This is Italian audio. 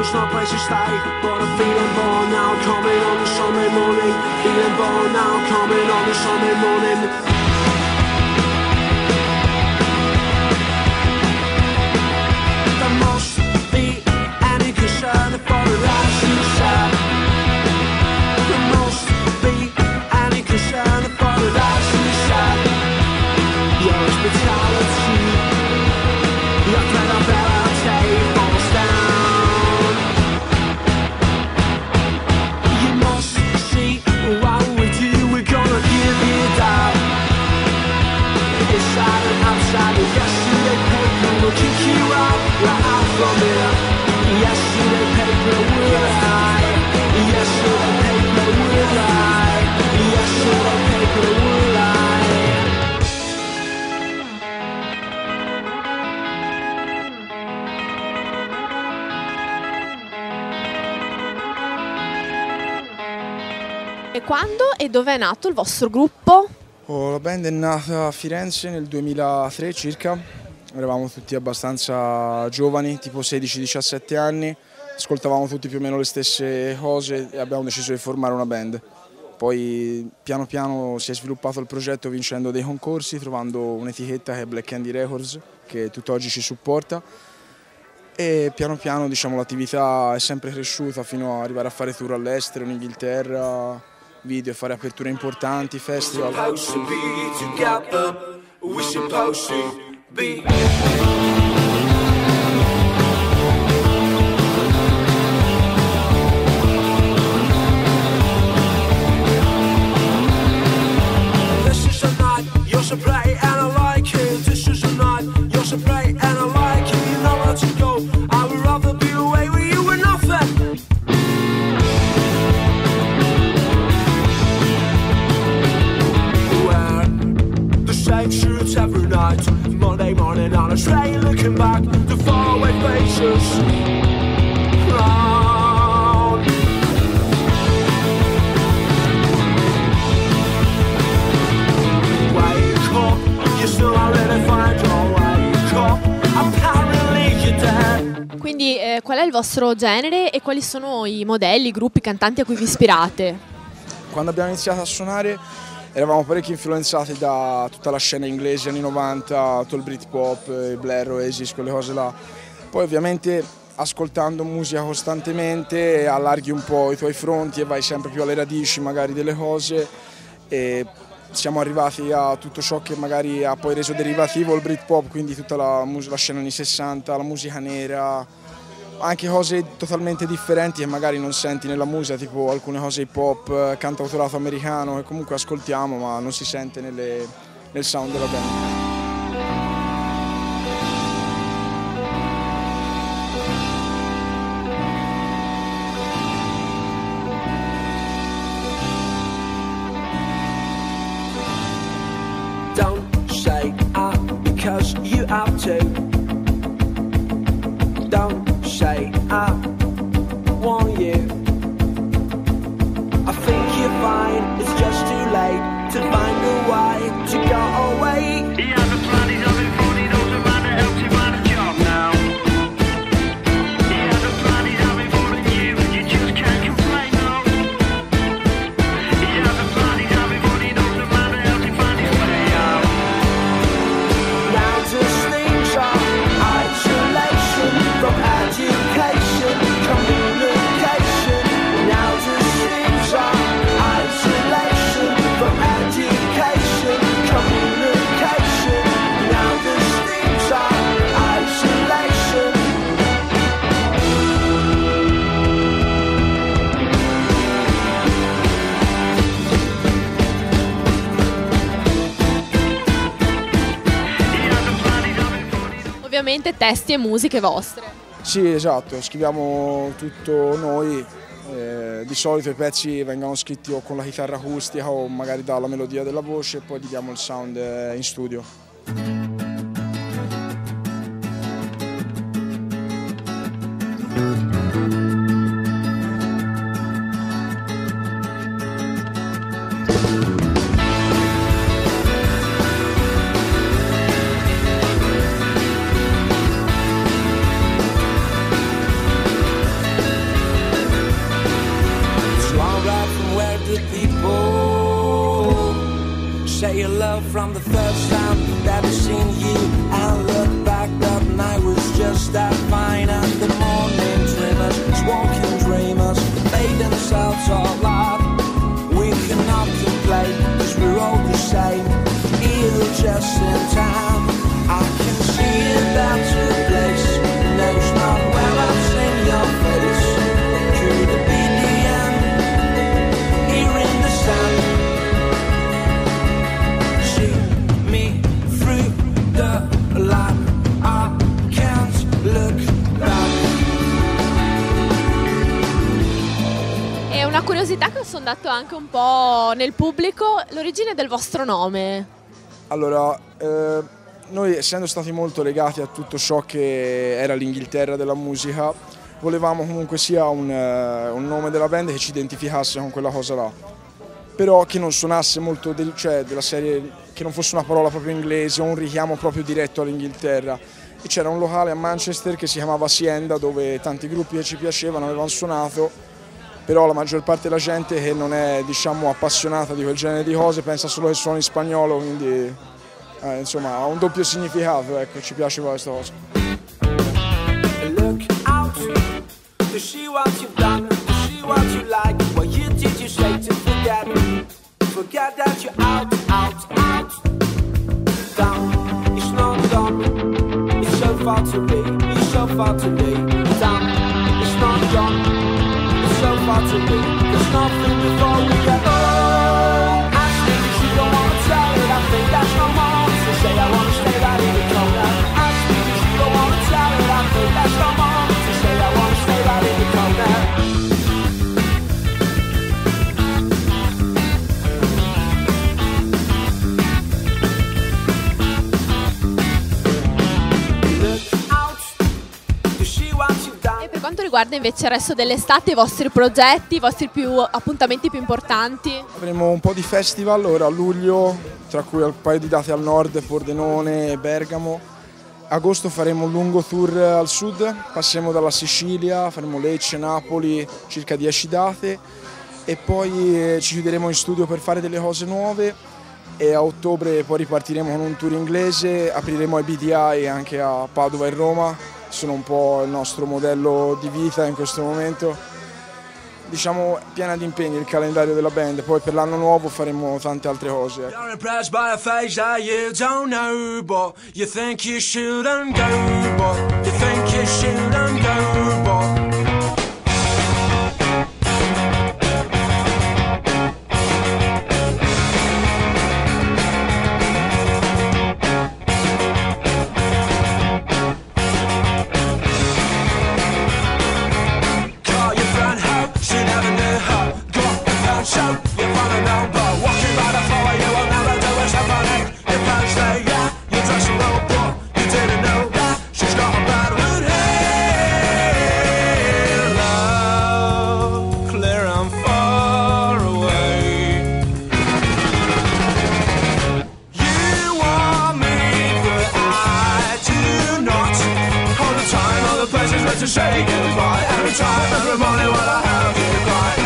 there's no place to stay, but I'm feeling born now, coming on a Sunday morning. Feeling born now, coming on a Sunday morning. There must be any concern for the lives you share. There must be any concern for the lives you share. Your hospitality, your threat of reality falls down. You must see what we do, we're gonna give you down. Inside and outside, yesterday paper will kick you out, right out from here. Yesterday paper will lie. Yesterday paper will lie. Yesterday paper will lie. E quando e dove è nato il vostro gruppo? La band è nata a Firenze nel 2003 circa, eravamo tutti abbastanza giovani, tipo 16-17 anni, ascoltavamo tutti più o meno le stesse cose e abbiamo deciso di formare una band. Poi piano piano si è sviluppato il progetto vincendo dei concorsi, trovando un'etichetta che è Black Candy Records, che tutt'oggi ci supporta, e piano piano diciamo, l'attività è sempre cresciuta fino ad arrivare a fare tour all'estero, in Inghilterra, video, fare aperture importanti, festival. This is a night, you're so bright and I like it. This is a night, you're so bright and I like it. You know where to go, I would rather be away with you and nothing. Same shoots every night, Monday morning on a train, looking back to faraway faces. Round. Wake up, you still not really find your wake up. Apparently you're dead. Quindi qual è il vostro genere e quali sono i modelli, i gruppi, i cantanti a cui vi ispirate? Quando abbiamo iniziato a suonare eravamo parecchio influenzati da tutta la scena inglese anni 90, tutto il Britpop, i Blair, Oasis, quelle cose là. Poi ovviamente ascoltando musica costantemente allarghi un po' i tuoi fronti e vai sempre più alle radici magari delle cose, e siamo arrivati a tutto ciò che magari ha poi reso derivativo il Britpop, quindi tutta la scena anni 60, la musica nera, anche cose totalmente differenti che magari non senti nella musica, tipo alcune cose hip hop, cantautorato americano che comunque ascoltiamo ma non si sente nel sound della band. Don't say because you have to. Don't say I want you. I think you're fine, it's just too late to find a way to go away. He has a plan, he's having fun, he doesn't matter, helps him find a job now. He has a plan, he's having fun and you just can't complain, no. He has a plan, he's having fun, he doesn't matter, helps him find his way out. Now just things are isolation from education, communication. Now just things are isolation from education, communication. Now just things are isolation. Ovviamente testi e musiche vostre. Sì, esatto, scriviamo tutto noi, di solito i pezzi vengono scritti o con la chitarra acustica o magari dalla melodia della voce e poi gli diamo il sound in studio. real love from the first time that I seen you. And look back, that night was just that fine. And the morning dreamers, walking dreamers, made themselves all up. We cannot complain, cause we're all the same. Here just in time, I can see it, that's a place. There's not where I've seen your face. Could it be the end? Here in the sand. See me through the light, I can't look back. E una curiosità che ho sondato anche un po' nel pubblico, l'origine del vostro nome. Allora, noi essendo stati molto legati a tutto ciò che era l'Inghilterra della musica, volevamo comunque sia un nome della band che ci identificasse con quella cosa là, però che non suonasse molto della serie, che non fosse una parola proprio inglese o un richiamo proprio diretto all'Inghilterra. E c'era un locale a Manchester che si chiamava Hacienda, dove tanti gruppi che ci piacevano avevano suonato, però la maggior parte della gente che non è, diciamo, appassionata di quel genere di cose pensa solo che suoni in spagnolo, quindi insomma ha un doppio significato, ecco, ci piaceva questa cosa. Look out to see what you've done, to see what you like. What you did you say to forget? Forget that you're out, out, out. Down, it's not done. It's so far to be, it's so far to be. Down, it's not done. So far to be, there's nothing before we get home. I think that you don't wanna tell it, I think that's no more to say. I wanna stay right in the corner. I think that you don't wanna tell it, I think that's no more to say. I wanna stay right in the corner. Look out to see what you've done. E per quanto riguarda invece il resto dell'estate, i vostri progetti, i vostri appuntamenti più importanti? Avremo un po' di festival ora a luglio, tra cui un paio di date al nord, Pordenone e Bergamo. Agosto faremo un lungo tour al sud, passeremo dalla Sicilia, faremo Lecce, Napoli, circa 10 date e poi ci chiuderemo in studio per fare delle cose nuove e a ottobre poi ripartiremo con un tour inglese, apriremo ai BDI anche a Padova e Roma. Sono un po' il nostro modello di vita in questo momento, diciamo piena di impegni il calendario della band, poi per l'anno nuovo faremo tante altre cose. You're impressed by a face that you don't know, but you think you shouldn't go, but you think you shouldn't go, but show, you wanna know, but walking by the floor, you will never do what's happening. Your pants say, yeah, you dress a little, but you didn't know that she's got a bad mood. Hey, love, clear and far away. You want me, but I do not. All the time, all the places where to say goodbye. Every time, every morning when I have you cry.